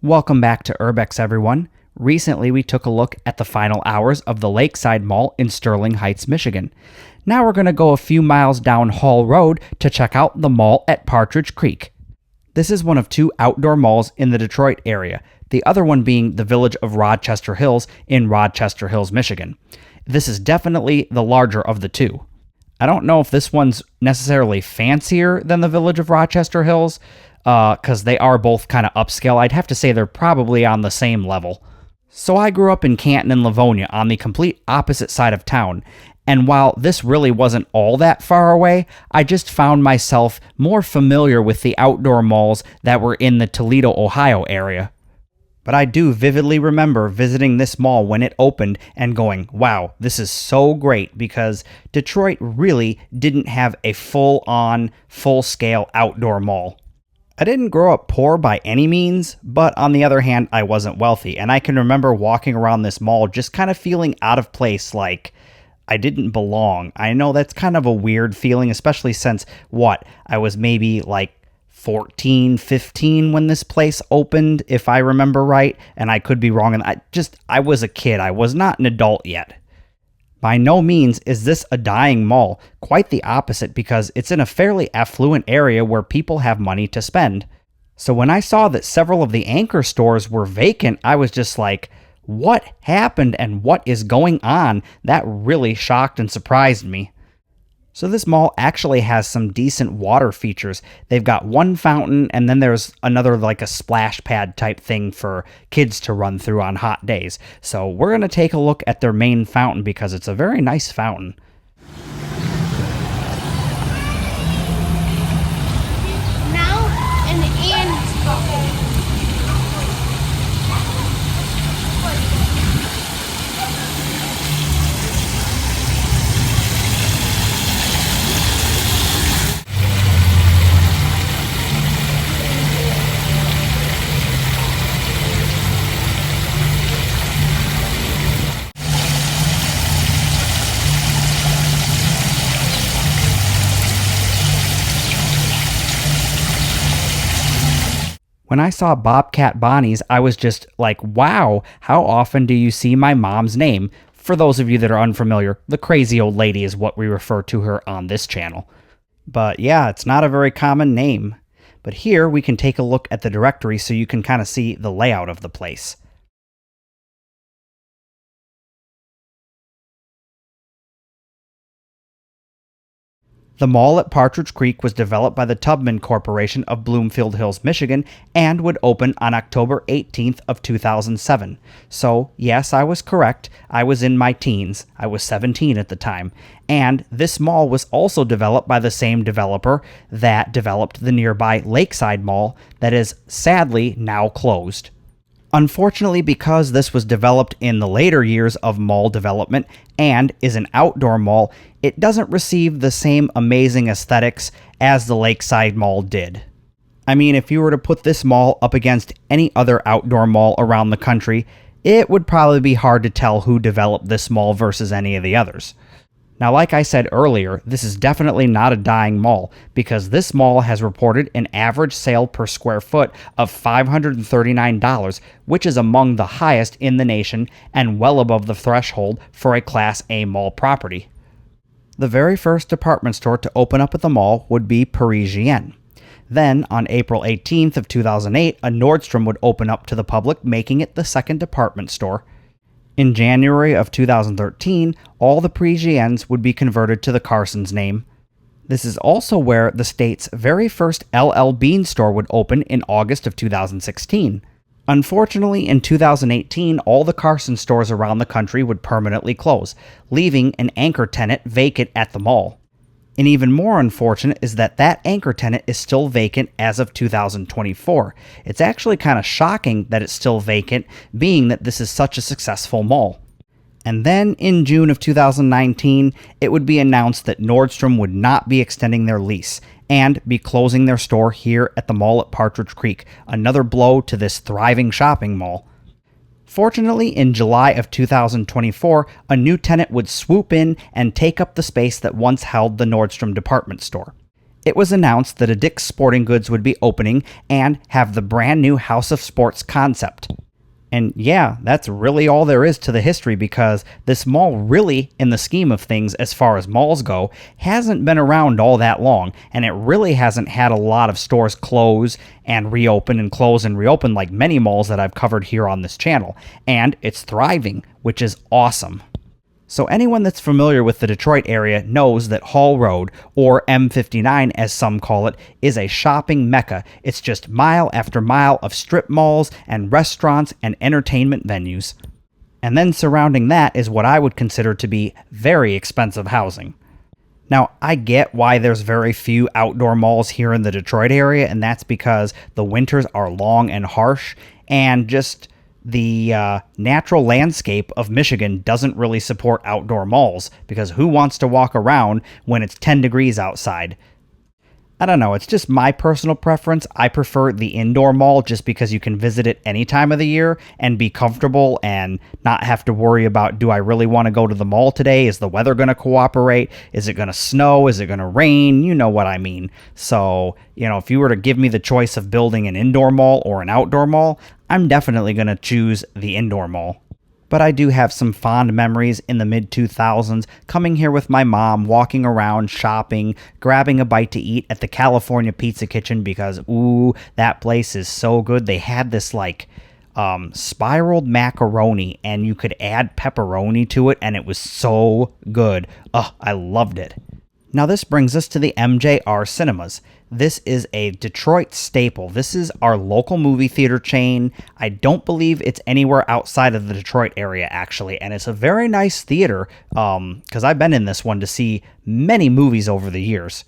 Welcome back to Urbex, everyone. Recently, we took a look at the final hours of the Lakeside Mall in Sterling Heights, Michigan. Now we're going to go a few miles down Hall Road to check out the Mall at Partridge Creek. This is one of two outdoor malls in the Detroit area, the other one being the Village of Rochester Hills in Rochester Hills, Michigan. This is definitely the larger of the two. I don't know if this one's necessarily fancier than the Village of Rochester Hills, because they are both kind of upscale. I'd have to say they're probably on the same level. So I grew up in Canton and Livonia on the complete opposite side of town, and while this really wasn't all that far away, I just found myself more familiar with the outdoor malls that were in the Toledo, Ohio area. But I do vividly remember visiting this mall when it opened and going, wow, this is so great, because Detroit really didn't have a full-on, full-scale outdoor mall. I didn't grow up poor by any means, but on the other hand, I wasn't wealthy, and I can remember walking around this mall just kind of feeling out of place, like I didn't belong. I know that's kind of a weird feeling, especially since, I was maybe like 14, 15 when this place opened, if I remember right, and I could be wrong, and I was a kid. I was not an adult yet. By no means is this a dying mall, quite the opposite, because it's in a fairly affluent area where people have money to spend. So when I saw that several of the anchor stores were vacant, I was just like, what happened and what is going on? That really shocked and surprised me. So this mall actually has some decent water features. They've got one fountain, and then there's another like a splash pad type thing for kids to run through on hot days. So we're going to take a look at their main fountain because it's a very nice fountain. Now an and When I saw Bobcat Bonnie's, I was just like, wow, how often do you see my mom's name? For those of you that are unfamiliar, the crazy old lady is what we refer to her on this channel. But yeah, it's not a very common name. But here we can take a look at the directory so you can kind of see the layout of the place. The Mall at Partridge Creek was developed by the Tubman Corporation of Bloomfield Hills, Michigan, and would open on October 18th of 2007. So, yes, I was correct. I was in my teens. I was 17 at the time. And this mall was also developed by the same developer that developed the nearby Lakeside Mall that is sadly now closed. Unfortunately, because this was developed in the later years of mall development and is an outdoor mall, it doesn't receive the same amazing aesthetics as the Lakeside Mall did. I mean, if you were to put this mall up against any other outdoor mall around the country, it would probably be hard to tell who developed this mall versus any of the others. Now, like I said earlier, this is definitely not a dying mall, because this mall has reported an average sale per square foot of $539, which is among the highest in the nation and well above the threshold for a Class A mall property. The very first department store to open up at the mall would be Parisienne. Then, on April 18th of 2008, a Nordstrom would open up to the public, making it the second department store. In January of 2013, all the Parisiennes would be converted to the Carson's name. This is also where the state's very first LL Bean store would open in August of 2016. Unfortunately, in 2018, all the Carson stores around the country would permanently close, leaving an anchor tenant vacant at the mall. And even more unfortunate is that that anchor tenant is still vacant as of 2024. It's actually kind of shocking that it's still vacant, being that this is such a successful mall. And then in June of 2019, it would be announced that Nordstrom would not be extending their lease and be closing their store here at the Mall at Partridge Creek, another blow to this thriving shopping mall. Fortunately, in July of 2024, a new tenant would swoop in and take up the space that once held the Nordstrom department store. It was announced that a Dick's Sporting Goods would be opening and have the brand new House of Sports concept. And yeah, that's really all there is to the history, because this mall really, in the scheme of things as far as malls go, hasn't been around all that long, and it really hasn't had a lot of stores close and reopen and close and reopen like many malls that I've covered here on this channel. And it's thriving, which is awesome. So anyone that's familiar with the Detroit area knows that Hall Road, or M59 as some call it, is a shopping mecca. It's just mile after mile of strip malls and restaurants and entertainment venues. And then surrounding that is what I would consider to be very expensive housing. Now, I get why there's very few outdoor malls here in the Detroit area, and that's because the winters are long and harsh, and just the natural landscape of Michigan doesn't really support outdoor malls, because who wants to walk around when it's 10 degrees outside? I don't know, it's just my personal preference. I prefer the indoor mall just because you can visit it any time of the year and be comfortable and not have to worry about, do I really want to go to the mall today? Is the weather going to cooperate? Is it going to snow? Is it going to rain? You know what I mean. So, if you were to give me the choice of building an indoor mall or an outdoor mall, I'm definitely going to choose the indoor mall. But I do have some fond memories in the mid-2000s coming here with my mom, walking around, shopping, grabbing a bite to eat at the California Pizza Kitchen because, ooh, that place is so good. They had this, spiraled macaroni, and you could add pepperoni to it, and it was so good. Ugh, I loved it. Now this brings us to the MJR Cinemas. This is a Detroit staple. This is our local movie theater chain. I don't believe it's anywhere outside of the Detroit area, actually, and it's a very nice theater, because I've been in this one to see many movies over the years.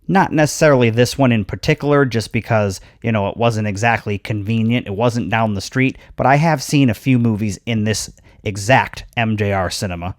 Not necessarily this one in particular, just because, it wasn't exactly convenient. It wasn't down the street, but I have seen a few movies in this exact MJR cinema.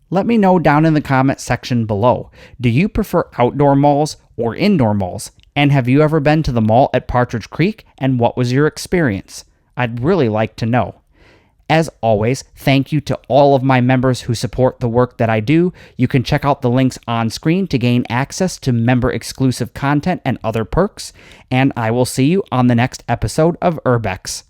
Let me know down in the comment section below. Do you prefer outdoor malls or indoor malls? And have you ever been to the mall at Partridge Creek, and what was your experience? I'd really like to know. As always, thank you to all of my members who support the work that I do. You can check out the links on screen to gain access to member-exclusive content and other perks, and I will see you on the next episode of Urbex.